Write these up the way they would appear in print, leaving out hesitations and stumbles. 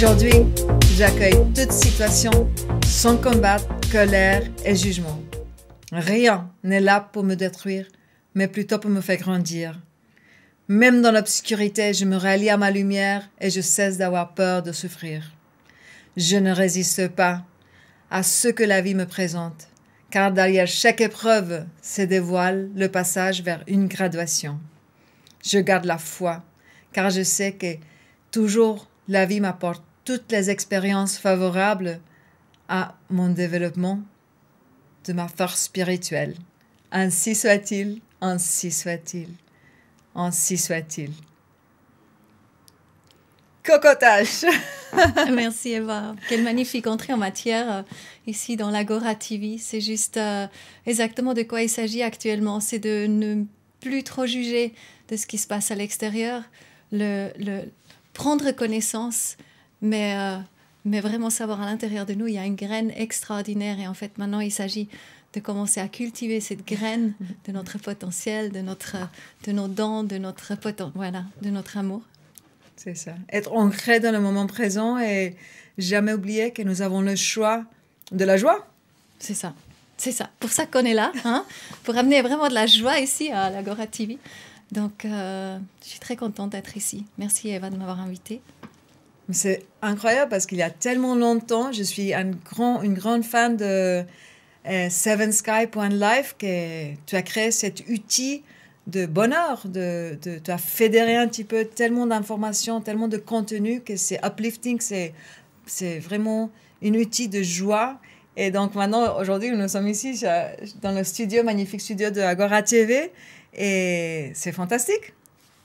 Aujourd'hui, j'accueille toute situation sans combattre, colère et jugement. Rien n'est là pour me détruire, mais plutôt pour me faire grandir. Même dans l'obscurité, je me rallie à ma lumière et je cesse d'avoir peur de souffrir. Je ne résiste pas à ce que la vie me présente, car derrière chaque épreuve se dévoile le passage vers une graduation. Je garde la foi, car je sais que toujours la vie m'apporte toutes les expériences favorables à mon développement de ma force spirituelle. Ainsi soit-il, ainsi soit-il, ainsi soit-il. Cocotage! Merci Eva. Quelle magnifique entrée en matière ici dans l'Agora TV. C'est juste exactement de quoi il s'agit actuellement. C'est de ne plus trop juger de ce qui se passe à l'extérieur, prendre connaissance, mais vraiment savoir à l'intérieur de nous, il y a une graine extraordinaire. Et en fait, maintenant, il s'agit de commencer à cultiver cette graine de notre potentiel, de nos dons, de notre amour. C'est ça. Être ancré dans le moment présent et jamais oublier que nous avons le choix de la joie. C'est ça. C'est ça. Pour ça qu'on est là, hein, pour amener vraiment de la joie ici à l'Agora TV. Donc, je suis très contente d'être ici. Merci Eva de m'avoir invitée. C'est incroyable parce qu'il y a tellement longtemps, je suis une grande fan de SevenSky.life que tu as créé cet outil de bonheur, tu as fédéré un petit peu tellement d'informations, tellement de contenu que c'est uplifting, c'est vraiment un outil de joie. Et donc maintenant, aujourd'hui, nous sommes ici dans le magnifique studio de Agora TV et c'est fantastique.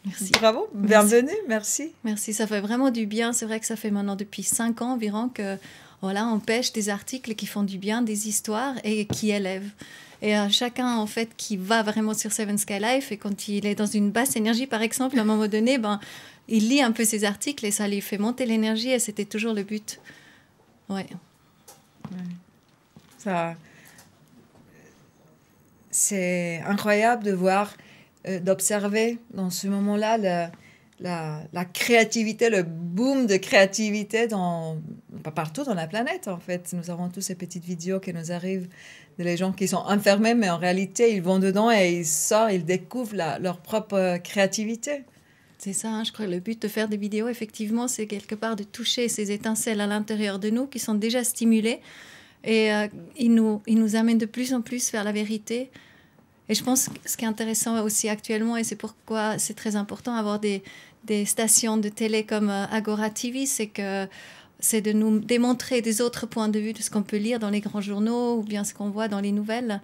Merci. Bravo, bienvenue, merci. Merci, ça fait vraiment du bien. C'est vrai que ça fait maintenant depuis 5 ans environ que voilà, on pêche des articles qui font du bien, des histoires et qui élèvent. Et chacun, en fait, qui va vraiment sur Seven Sky Life et quand il est dans une basse énergie, par exemple, à un moment donné, il lit un peu ces articles et ça lui fait monter l'énergie et c'était toujours le but. Ouais. Ça, c'est incroyable de voir, d'observer dans ce moment-là la créativité, le boom de créativité partout dans la planète, en fait. Nous avons tous ces petites vidéos qui nous arrivent des gens qui sont enfermés, mais en réalité, ils vont dedans et ils sortent, ils découvrent leur propre créativité. C'est ça, hein, je crois que le but de faire des vidéos, effectivement, c'est quelque part de toucher ces étincelles à l'intérieur de nous qui sont déjà stimulées et ils nous amènent de plus en plus vers la vérité. Et je pense que ce qui est intéressant aussi actuellement, et c'est pourquoi c'est très important d'avoir des stations de télé comme Agora TV, c'est de nous démontrer des autres points de vue de ce qu'on peut lire dans les grands journaux ou bien ce qu'on voit dans les nouvelles.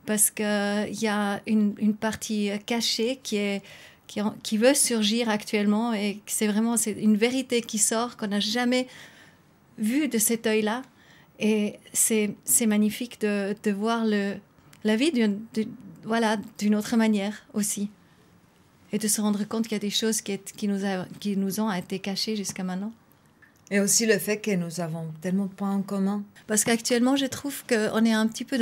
Parce qu'il y a une partie cachée qui veut surgir actuellement et c'est une vérité qui sort qu'on n'a jamais vue de cet œil-là. Et c'est magnifique de voir la vie d'une autre manière aussi. Et de se rendre compte qu'il y a des choses qui nous ont été cachées jusqu'à maintenant. Et aussi le fait que nous avons tellement de points en commun. Parce qu'actuellement, je trouve qu'on est un petit peu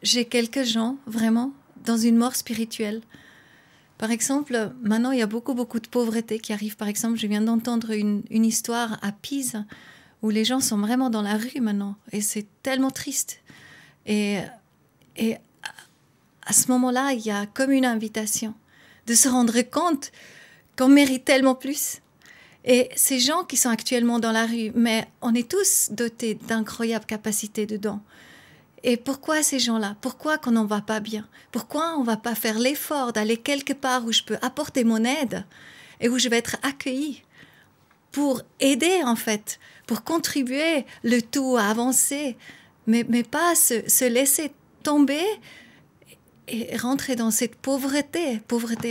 j'ai quelques gens vraiment dans une mort spirituelle. Par exemple, maintenant, il y a beaucoup de pauvreté qui arrive. Par exemple, je viens d'entendre une histoire à Pise où les gens sont vraiment dans la rue maintenant. Et c'est tellement triste. Et à ce moment-là, il y a comme une invitation de se rendre compte qu'on mérite tellement plus. Et ces gens qui sont actuellement dans la rue, mais on est tous dotés d'incroyables capacités dedans. Et pourquoi ces gens-là? Pourquoi qu'on n'en va pas bien? Pourquoi on ne va pas faire l'effort d'aller quelque part où je peux apporter mon aide et où je vais être accueillie pour aider, en fait, pour contribuer le tout à avancer, mais pas se laisser tomber et rentrer dans cette pauvreté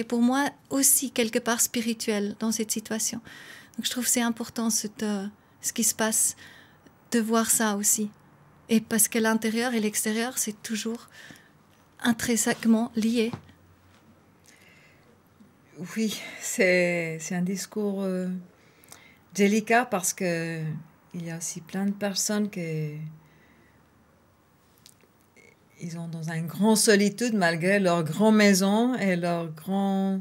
pour moi aussi quelque part spirituelle dans cette situation. Donc je trouve que c'est important ce qui se passe, de voir ça aussi. Et parce que l'intérieur et l'extérieur, c'est toujours intrinsèquement lié. Oui, c'est un discours délicat parce qu'il y a aussi plein de personnes qui ils sont dans une grande solitude malgré leur grande maison et leur grand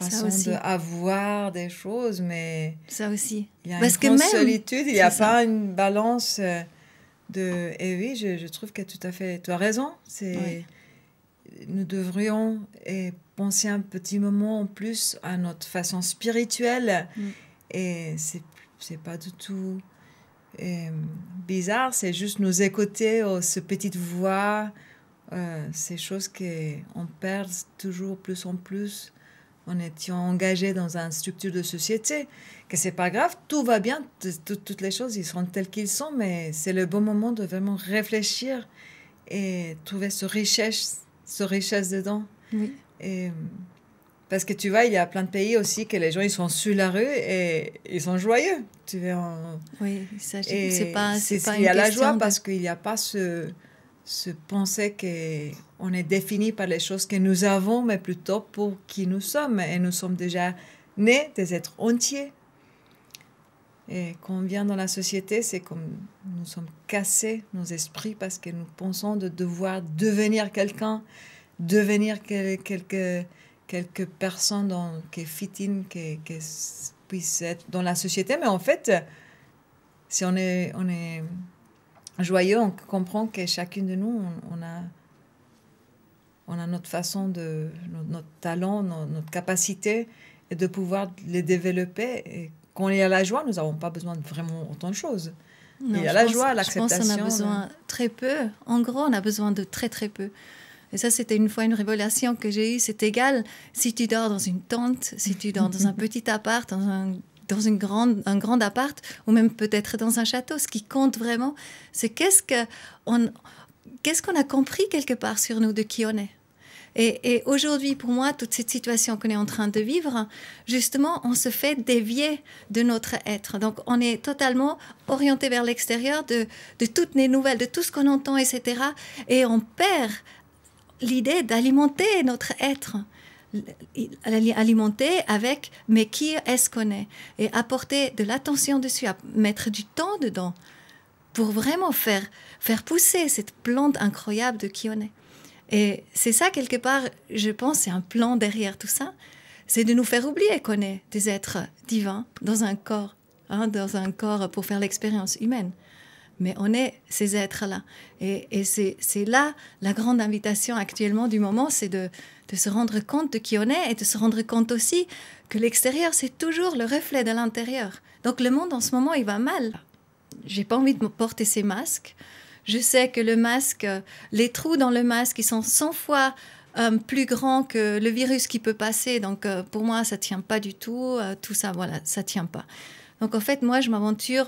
façon d'avoir des choses, mais ça aussi. Il y a une grande solitude, il n'y a pas une balance de... Et oui, je trouve que tout à fait... Tu as raison. Nous devrions penser un petit moment en plus à notre façon spirituelle. Et c'est pas du tout bizarre, c'est juste nous écouter ce petite voix, ces choses qu'on perd toujours plus en plus en étant engagé dans une structure de société, que c'est pas grave, tout va bien, toutes les choses, ils sont tels qu'ils sont, mais c'est le bon moment de vraiment réfléchir et trouver ce richesse dedans. Oui. Parce que tu vois, il y a plein de pays aussi que les gens, ils sont sur la rue et ils sont joyeux. Tu vois, oui, c'est pas il y a la joie parce qu'il n'y a pas ce penser qu'on est défini par les choses que nous avons, mais plutôt pour qui nous sommes. Et nous sommes déjà nés des êtres entiers. Et quand on vient dans la société, c'est comme nous sommes cassés, nos esprits, parce que nous pensons de devoir devenir quelqu'un, devenir quelques personnes qui fit in, qui puissent être dans la société. Mais en fait, si on est joyeux, on comprend que chacune de nous, on a notre façon, notre talent, notre capacité, et de pouvoir les développer. Et quand il y a la joie, nous n'avons pas besoin de vraiment autant de choses. Non, il y a la joie, l'acceptation. Je pense qu'on a besoin très peu. En gros, on a besoin de très, très peu. Et ça, c'était une fois une révélation que j'ai eue. C'est égal si tu dors dans une tente, si tu dors dans un petit appart, dans un grand appart, ou même peut-être dans un château. Ce qui compte vraiment, c'est qu'est-ce qu'on a compris quelque part sur nous, de qui on est. Et aujourd'hui, pour moi, toute cette situation qu'on est en train de vivre, justement, on se fait dévier de notre être. Donc, on est totalement orienté vers l'extérieur de toutes les nouvelles, de tout ce qu'on entend, etc. Et on perd l'idée d'alimenter notre être, alimenter avec mais qui est-ce qu'on est, et apporter de l'attention dessus, à mettre du temps dedans pour vraiment faire pousser cette plante incroyable de qui on est. Et c'est ça, quelque part, je pense, c'est un plan derrière tout ça, c'est de nous faire oublier qu'on est des êtres divins dans un corps pour faire l'expérience humaine. Mais on est ces êtres-là. Et c'est là la grande invitation actuellement du moment, c'est de se rendre compte de qui on est et de se rendre compte aussi que l'extérieur, c'est toujours le reflet de l'intérieur. Donc le monde en ce moment, il va mal. J'ai pas envie de porter ces masques. Je sais que le masque, les trous dans le masque, ils sont 100 fois plus grands que le virus qui peut passer. Donc pour moi, ça tient pas du tout. Tout ça, voilà, ça tient pas. Donc, en fait, moi, je m'aventure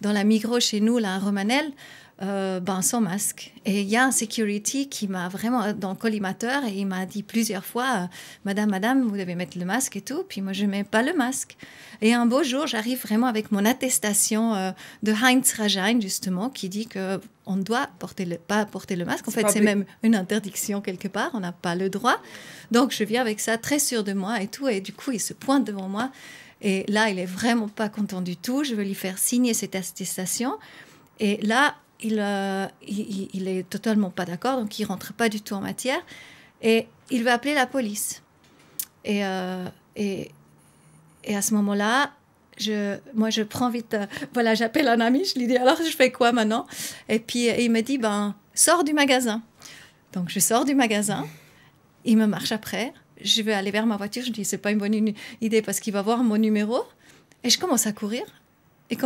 dans la Migros chez nous, là, à Romanel, sans masque. Et il y a un security qui m'a vraiment, dans le collimateur, et il m'a dit plusieurs fois, Madame, vous devez mettre le masque et tout. Puis moi, je ne mets pas le masque. Et un beau jour, j'arrive vraiment avec mon attestation de Heinz Rajain, justement, qui dit qu'on ne doit pas porter le masque. En fait, c'est même une interdiction quelque part. On n'a pas le droit. Donc, je viens avec ça, très sûre de moi et tout. Et du coup, il se pointe devant moi. Et là, il est vraiment pas content du tout. Je veux lui faire signer cette attestation. Et là, il est totalement pas d'accord. Donc, il rentre pas du tout en matière. Et il veut appeler la police. Et à ce moment-là, je prends vite... j'appelle un ami. Je lui dis, alors, je fais quoi maintenant? Et puis, il me dit, sors du magasin. Donc, je sors du magasin. Il me marche après. Je vais aller vers ma voiture, je dis, c'est pas une bonne idée parce qu'il va voir mon numéro. Et je commence à courir. Et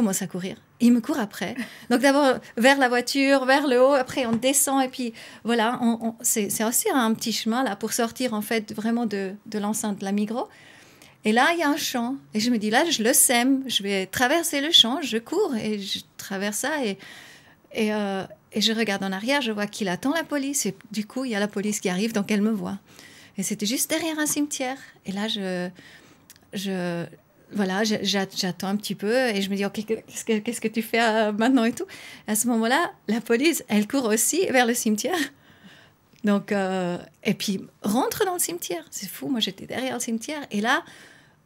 il me court après. Donc d'abord vers la voiture, vers le haut, après on descend. Et puis voilà, c'est aussi un petit chemin là pour sortir en fait vraiment de l'enceinte de la Migros. Et là, il y a un champ. Et je me dis, là, je le sème. Je vais traverser le champ, je cours et je traverse ça. Et je regarde en arrière, je vois qu'il attend la police. Et du coup, il y a la police qui arrive, donc elle me voit. Et c'était juste derrière un cimetière. Et là, j'attends un petit peu et je me dis, OK, qu'est-ce que tu fais maintenant et tout. À ce moment-là, la police, elle court aussi vers le cimetière. Donc, et puis, rentre dans le cimetière. C'est fou, moi, j'étais derrière le cimetière. Et là,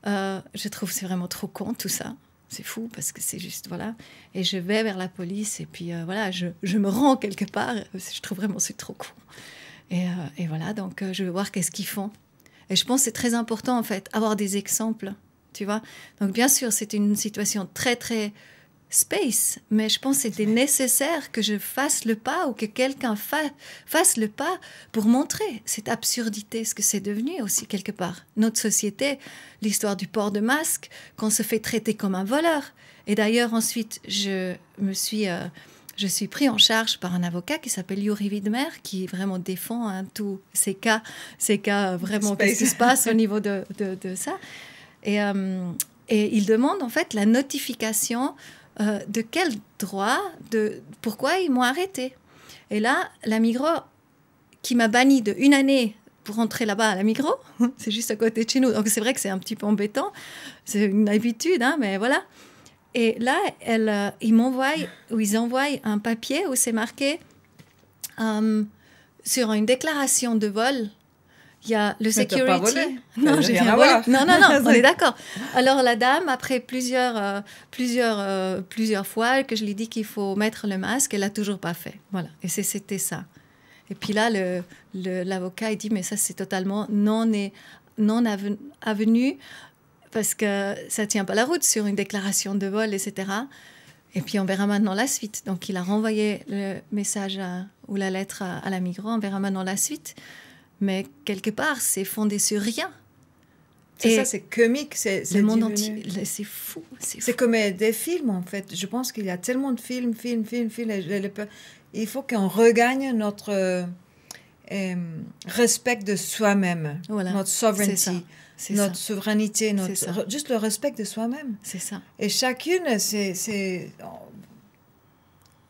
je trouve que c'est vraiment trop con, tout ça. C'est fou parce que c'est juste, voilà. Et je vais vers la police et puis, je me rends quelque part. Je trouve vraiment c'est trop con. Et voilà, donc je vais voir qu'est-ce qu'ils font. Et je pense que c'est très important, en fait, avoir des exemples, tu vois. Donc, bien sûr, c'est une situation très, très space, mais je pense que c'était nécessaire que je fasse le pas ou que quelqu'un fasse le pas pour montrer cette absurdité, ce que c'est devenu aussi quelque part. Notre société, l'histoire du port de masque, qu'on se fait traiter comme un voleur. Et d'ailleurs, ensuite, je suis pris en charge par un avocat qui s'appelle Yuri Widmer, qui vraiment défend tous ces cas vraiment, qu'est-ce qui se passe au niveau de ça. Et il demande en fait la notification de quel droit, pourquoi ils m'ont arrêté. Et là, la Migros, qui m'a banni de 1 année pour rentrer là-bas à la Migros, c'est juste à côté de chez nous, donc c'est vrai que c'est un petit peu embêtant, c'est une habitude, hein, mais voilà. Et là, ils envoient un papier où c'est marqué sur une déclaration de vol. Il y a le security. T'as pas volé. Non, j'ai rien volé. Non, on est d'accord. Alors la dame, après plusieurs fois que je lui ai dit qu'il faut mettre le masque, elle l'a toujours pas fait. Voilà. Et c'était ça. Et puis là, l'avocat il dit mais ça c'est totalement non avenu parce que ça tient pas la route sur une déclaration de vol, etc. Et puis on verra maintenant la suite. Donc il a renvoyé le message ou la lettre à la Migros. On verra maintenant la suite. Mais quelque part, c'est fondé sur rien. C'est comique. Le monde entier, c'est fou. C'est comme des films, en fait. Je pense qu'il y a tellement de films. Il faut qu'on regagne notre respect de soi-même, voilà. notre sovereignty, notre souveraineté, juste le respect de soi-même. C'est ça. Et chacune,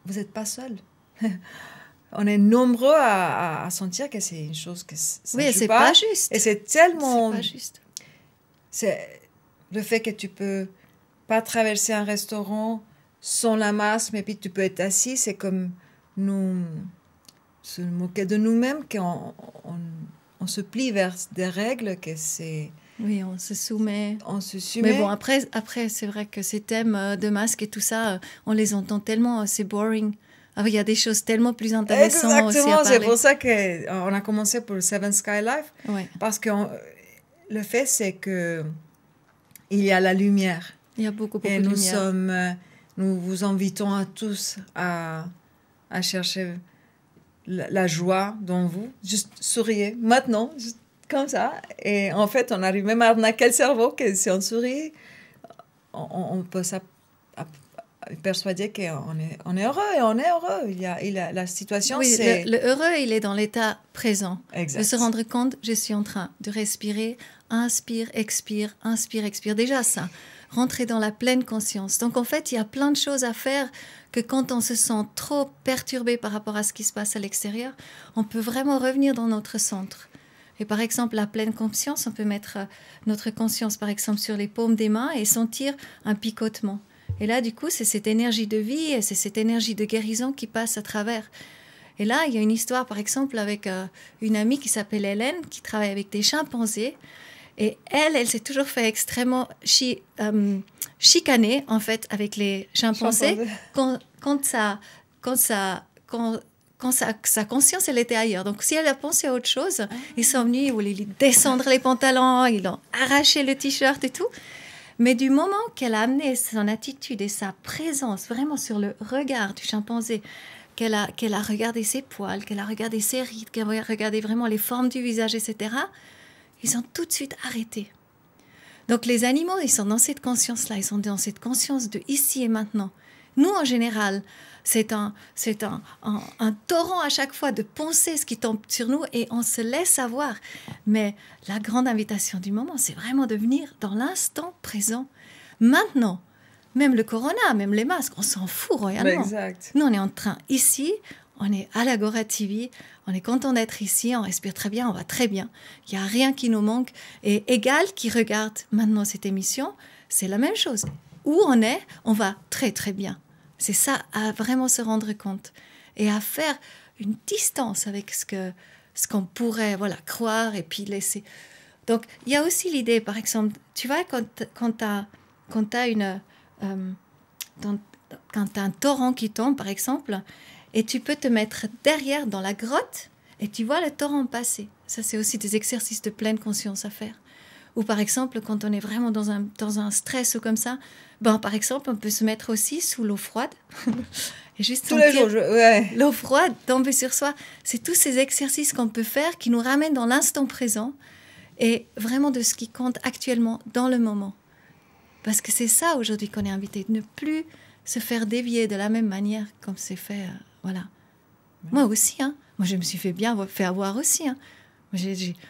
vous n'êtes pas seul. On est nombreux à sentir que c'est une chose que ça oui, joue c'est pas juste. Et c'est tellement... C'est pas juste. C'est le fait que tu peux pas traverser un restaurant sans la masque, mais puis tu peux être assis, c'est comme nous se moquer de nous-mêmes, qu'on on se plie vers des règles, que c'est... Oui, on se soumet. Mais bon, après c'est vrai que ces thèmes de masque et tout ça, on les entend tellement, c'est boring. Ah oui, il y a des choses tellement plus intéressantes aussi à parler. Exactement, c'est pour ça qu'on a commencé pour le Seven Sky Life. Ouais. Parce que le fait, c'est qu'il y a la lumière. Il y a beaucoup de lumière. lumière. Nous vous invitons à tous à chercher la joie dans vous. Juste souriez, maintenant, juste comme ça. Et en fait, on arrive même à arnaquer le cerveau, que si on sourit, on peut persuader qu'on est heureux, et on est heureux. Il y a la situation, oui, c'est... le heureux, il est dans l'état présent. Exact. De se rendre compte, je suis en train de respirer, inspire, expire, déjà ça, rentrer dans la pleine conscience. Donc en fait, il y a plein de choses à faire que quand on se sent trop perturbé par rapport à ce qui se passe à l'extérieur, on peut vraiment revenir dans notre centre. Et par exemple, la pleine conscience, on peut mettre notre conscience par exemple sur les paumes des mains et sentir un picotement. Et là, du coup, c'est cette énergie de vie et c'est cette énergie de guérison qui passe à travers. Et là, il y a une histoire, par exemple, avec une amie qui s'appelle Hélène, qui travaille avec des chimpanzés. Et elle s'est toujours fait extrêmement chicaner, en fait, avec les chimpanzés quand sa conscience, elle était ailleurs. Donc, si elle a pensé à autre chose, ils sont venus, ils voulaient lui descendre les pantalons, ils ont arraché le t-shirt et tout. Mais du moment qu'elle a amené son attitude et sa présence vraiment sur le regard du chimpanzé, qu'elle a regardé ses poils, qu'elle a regardé ses rides, qu'elle a regardé vraiment les formes du visage, etc., ils ont tout de suite arrêté. Donc les animaux, ils sont dans cette conscience-là, ils sont dans cette conscience de ici et maintenant. Nous, en général, c'est un torrent à chaque fois de pensées, ce qui tombe sur nous, et on se laisse avoir. Mais la grande invitation du moment, c'est vraiment de venir dans l'instant présent. Maintenant, même le corona, même les masques, on s'en fout royalement. Exact. Nous, on est en train ici, on est à l'Agora TV, on est content d'être ici, on respire très bien, on va très bien. Il n'y a rien qui nous manque. Et égal qui regarde maintenant cette émission, c'est la même chose. Où on est, on va très très bien. C'est ça, à vraiment se rendre compte et à faire une distance avec ce qu'on pourrait croire et puis laisser. Donc, il y a aussi l'idée, par exemple, tu vois, quand t'as un torrent qui tombe, par exemple, et tu peux te mettre derrière dans la grotte Et tu vois le torrent passer. Ça, c'est aussi des exercices de pleine conscience à faire. Ou par exemple, quand on est vraiment dans un stress ou comme ça, ben, par exemple, on peut se mettre aussi sous l'eau froide. Et juste Tous les jours, l'eau froide tomber sur soi. C'est tous ces exercices qu'on peut faire qui nous ramènent dans l'instant présent et vraiment de ce qui compte actuellement dans le moment. Parce que c'est ça aujourd'hui qu'on est invité, de ne plus se faire dévier de la même manière comme c'est fait. Voilà. Moi aussi, hein. Moi, je me suis fait avoir aussi. Hein.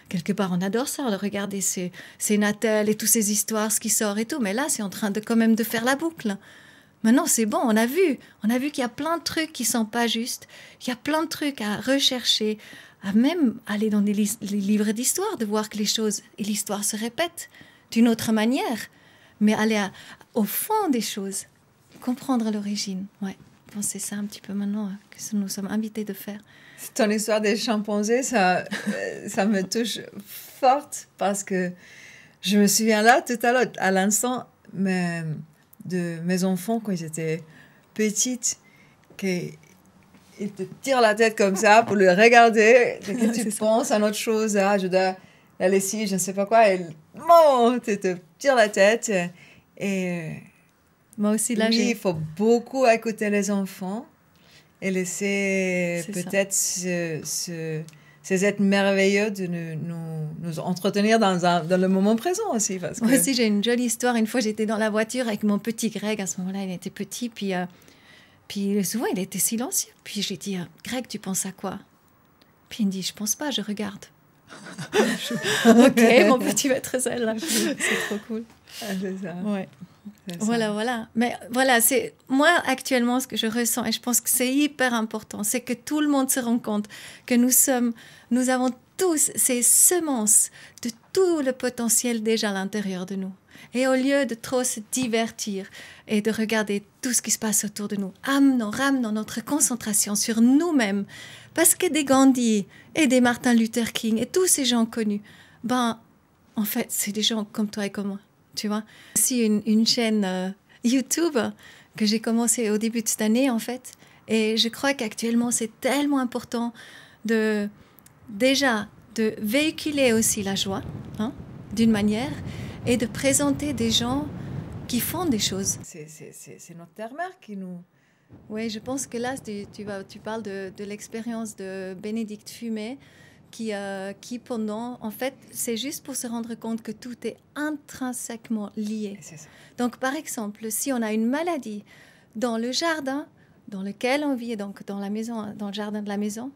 Quelque part, on adore ça, de regarder ces Natel et toutes ces histoires, ce qui sort et tout. Mais là, c'est en train de quand même de faire la boucle. Maintenant, c'est bon, on a vu qu'il y a plein de trucs qui sont pas justes. Il y a plein de trucs à rechercher, à même aller dans les livres d'histoire, de voir que les choses et l'histoire se répètent d'une autre manière. Mais aller au fond des choses, comprendre l'origine. Ouais, c'est ça un petit peu maintenant que nous sommes invités de faire. Ton histoire des chimpanzés, ça me touche forte parce que je me souviens là, tout à l'heure, à l'instant, de mes enfants quand ils étaient petites, qu'ils te tirent la tête comme ça pour le regarder, et que tu penses à autre chose, je dois la lessive, je ne sais pas quoi, et tu te tires la tête. Et moi aussi, là, il faut beaucoup écouter les enfants et laisser peut-être ces êtres merveilleux de nous entretenir dans le moment présent aussi. Parce que... Moi aussi, j'ai une jolie histoire. Une fois, j'étais dans la voiture avec mon petit Greg. À ce moment-là, il était petit. Puis souvent, il était silencieux. Puis j'ai dit, Greg, tu penses à quoi? Puis il me dit, je pense pas, je regarde. Ok, mon petit maître zèle, là. C'est trop cool. Ah, c'est ça. Ouais. Voilà. Mais voilà, c'est moi actuellement ce que je ressens et je pense que c'est hyper important, c'est que tout le monde se rend compte que nous avons tous ces semences de tout le potentiel déjà à l'intérieur de nous. Et au lieu de trop se divertir et de regarder tout ce qui se passe autour de nous, ramenons notre concentration sur nous-mêmes, parce que des Gandhi et des Martin Luther King et tous ces gens connus, en fait, c'est des gens comme toi et comme moi. Tu vois, aussi une chaîne YouTube que j'ai commencé au début de cette année, en fait. Et je crois qu'actuellement, c'est tellement important de véhiculer aussi la joie, hein, d'une manière, et de présenter des gens qui font des choses. C'est notre terre-mère qui nous... Oui, je pense que là, tu parles de l'expérience de Bénédicte Fumé, qui pendant, en fait, c'est juste pour se rendre compte que tout est intrinsèquement lié. C'est ça. Donc, par exemple, si on a une maladie dans le jardin dans lequel on vit, donc dans la maison, dans le jardin de la maison,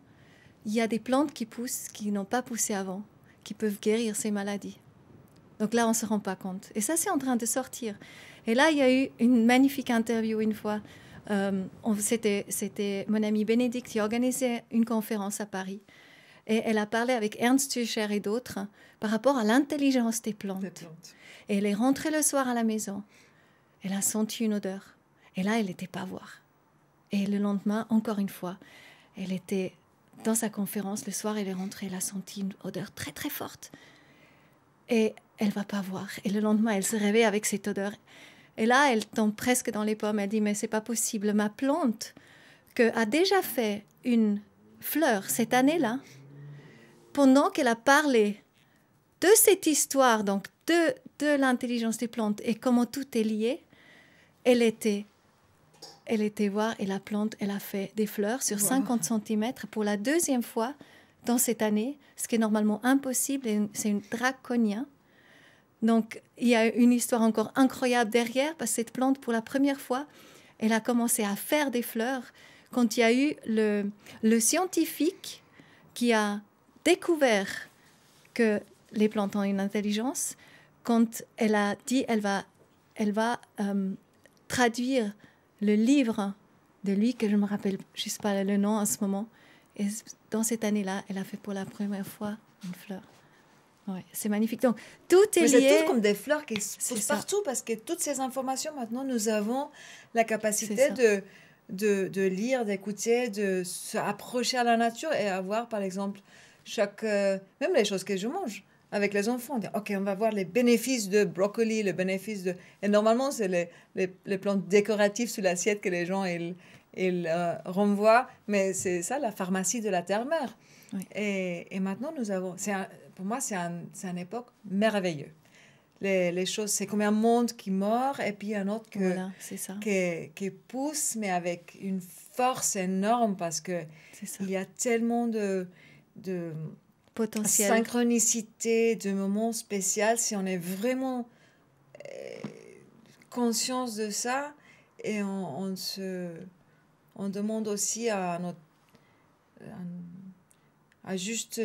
il y a des plantes qui poussent, qui n'ont pas poussé avant, qui peuvent guérir ces maladies. Donc là, on ne se rend pas compte. Et ça, c'est en train de sortir. Et là, il y a eu une magnifique interview une fois. C'était mon amie Bénédicte qui organisait une conférence à Paris. Et elle a parlé avec Ernst Tücher et d'autres par rapport à l'intelligence des plantes. Et elle est rentrée le soir à la maison. Elle a senti une odeur. Et là, elle n'était pas voir. Et le lendemain, encore une fois, elle était dans sa conférence. Le soir, elle est rentrée. Elle a senti une odeur très, très forte. Et elle ne va pas voir. Et le lendemain, elle se réveille avec cette odeur. Et là, elle tombe presque dans les pommes. Elle dit, mais ce n'est pas possible. Ma plante, qui a déjà fait une fleur cette année-là, pendant qu'elle a parlé de cette histoire, donc de l'intelligence des plantes et comment tout est lié, elle était voir et la plante, elle a fait des fleurs sur 50 cm pour la deuxième fois dans cette année, ce qui est normalement impossible, et c'est une draconia. Donc, il y a une histoire encore incroyable derrière, parce que cette plante, pour la première fois, elle a commencé à faire des fleurs quand il y a eu le scientifique qui a découvert que les plantes ont une intelligence, quand elle a dit elle va traduire le livre de lui, que je ne me rappelle juste pas le nom en ce moment. Et dans cette année-là, elle a fait pour la première fois une fleur. Ouais, c'est magnifique. Donc, tout est lié. C'est tout comme des fleurs qui se poussent partout, parce que toutes ces informations, maintenant, nous avons la capacité de lire, d'écouter, de s'approcher à la nature et avoir, par exemple, même les choses que je mange avec les enfants. Dire, OK, on va voir les bénéfices de brocoli, les bénéfices de... Et normalement, c'est les plantes décoratives sous l'assiette que les gens ils renvoient. Mais c'est ça, la pharmacie de la terre-mère. Oui. Et maintenant, pour moi, c'est une époque merveilleuse. Les choses, c'est comme un monde qui meurt et puis un autre Voilà, c'est ça. qui pousse, mais avec une force énorme parce que il y a tellement de potentiel, synchronicité, de moments spéciaux. Si on est vraiment conscience de ça, et on demande aussi à juste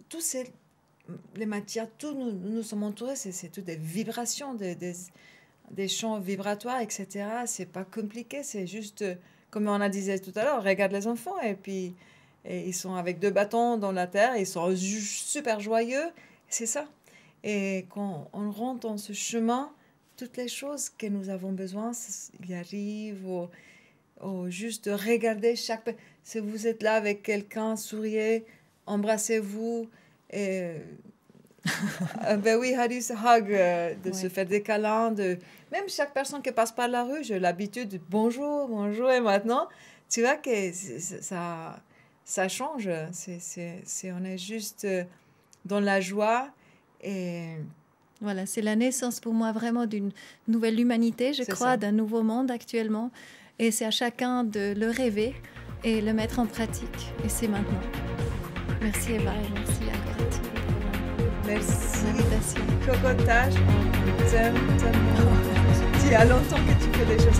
tous les matières, tout nous sommes entourés, c'est toutes des vibrations, des champs vibratoires, etc. C'est pas compliqué, c'est juste, comme on a disait tout à l'heure, regarde les enfants et puis ils sont avec 2 bâtons dans la terre, ils sont super joyeux, c'est ça. Et quand on rentre dans ce chemin, toutes les choses que nous avons besoin, il arrive, ou juste de regarder si vous êtes là avec quelqu'un, souriez, embrassez-vous, et ben oui, hug, de se faire des câlins, même chaque personne qui passe par la rue, j'ai l'habitude de bonjour, et maintenant, tu vois que ça change, on est juste dans la joie, et voilà, c'est la naissance pour moi vraiment d'une nouvelle humanité, je crois, d'un nouveau monde actuellement, et c'est à chacun de le rêver et le mettre en pratique, et c'est maintenant. Merci Eva et merci Agathe. Merci. L'invitation. Cocotage, on t'aime tellement. Il y a longtemps que tu fais des choses